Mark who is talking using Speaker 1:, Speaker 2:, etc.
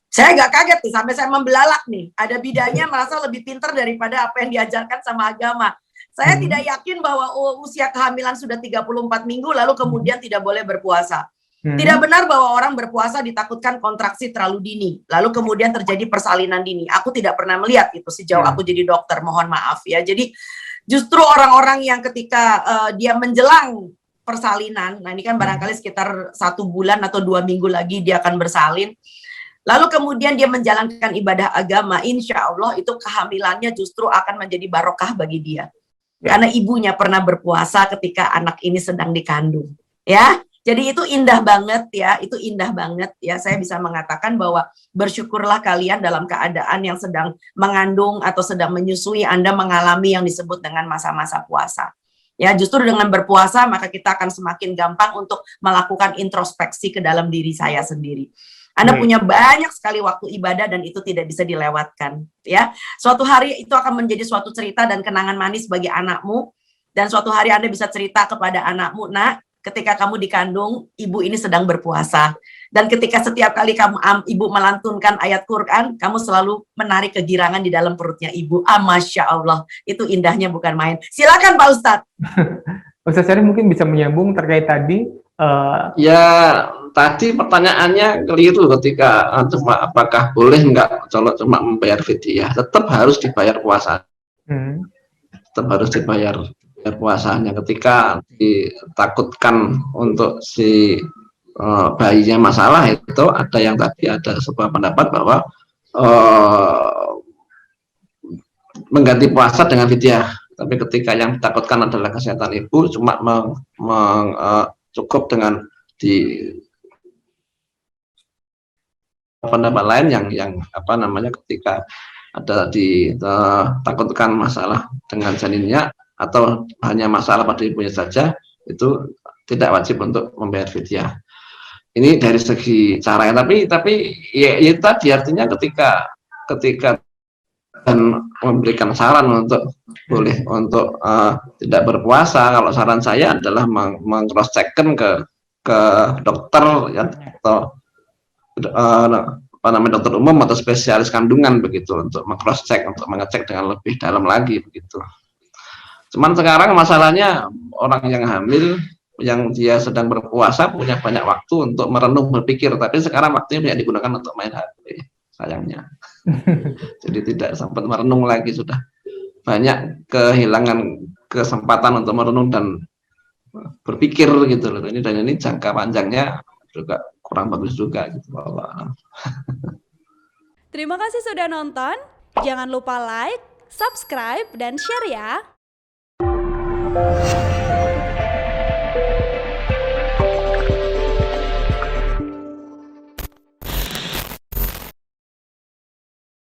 Speaker 1: Saya nggak kaget nih, sampai saya membelalak nih. Ada bidannya merasa lebih pintar daripada apa yang diajarkan sama agama. Saya tidak yakin bahwa usia kehamilan sudah 34 minggu lalu kemudian tidak boleh berpuasa. Tidak benar bahwa orang berpuasa ditakutkan kontraksi terlalu dini, lalu kemudian terjadi persalinan dini. Aku tidak pernah melihat itu sejauh aku jadi dokter, mohon maaf ya. Jadi justru orang-orang yang ketika dia menjelang persalinan, nah ini kan barangkali sekitar 1 bulan atau 2 minggu lagi dia akan bersalin, lalu kemudian dia menjalankan ibadah agama, insya Allah itu kehamilannya justru akan menjadi barokah bagi dia. Karena ibunya pernah berpuasa ketika anak ini sedang dikandung. Ya, jadi itu indah banget ya, itu indah banget ya. Saya bisa mengatakan bahwa bersyukurlah kalian dalam keadaan yang sedang mengandung atau sedang menyusui, Anda mengalami yang disebut dengan masa-masa puasa. Ya, justru dengan berpuasa maka kita akan semakin gampang untuk melakukan introspeksi ke dalam diri saya sendiri. Anda punya banyak sekali waktu ibadah dan itu tidak bisa dilewatkan. Ya, suatu hari itu akan menjadi suatu cerita dan kenangan manis bagi anakmu. Dan suatu hari Anda bisa cerita kepada anakmu, nak, ketika kamu dikandung, ibu ini sedang berpuasa. Dan ketika setiap kali ibu melantunkan ayat Quran, kamu selalu menarik kegirangan di dalam perutnya ibu. Masya Allah, itu indahnya bukan main. Silakan Pak Ustadz.
Speaker 2: Ustadz Syarif mungkin bisa menyambung terkait tadi.
Speaker 3: Ya, tadi pertanyaannya keliru ketika apakah boleh nggak kalau cuma membayar fidyah. Tetap harus dibayar puasa. Tetap harus dibayar puasanya. Ketika ditakutkan untuk si bayinya masalah, itu ada yang tadi ada sebuah pendapat bahwa mengganti puasa dengan fidyah. Tapi ketika yang ditakutkan adalah kesehatan ibu, cuma cukup dengan di pendapat lain yang apa namanya, ketika ada ditakutkan masalah dengan janinnya atau hanya masalah pada ibunya saja, itu tidak wajib untuk membayar fidyah. Ini dari segi caranya, tapi ya itu tadi artinya ketika dan memberikan saran untuk boleh untuk tidak berpuasa, kalau saran saya adalah meng-cross checkkan ke dokter ya, atau apa namanya, dokter umum atau spesialis kandungan begitu, untuk meng-cross check, untuk mengecek dengan lebih dalam lagi begitu. Cuman sekarang masalahnya orang yang hamil yang dia sedang berpuasa punya banyak waktu untuk merenung, berpikir, tapi sekarang waktunya banyak digunakan untuk main HP, sayangnya. Jadi tidak sempat merenung lagi, sudah banyak kehilangan kesempatan untuk merenung dan berpikir gitu loh. Dan ini jangka panjangnya juga kurang bagus juga gitu.
Speaker 4: Terima kasih sudah nonton. Jangan lupa like, subscribe, dan share ya.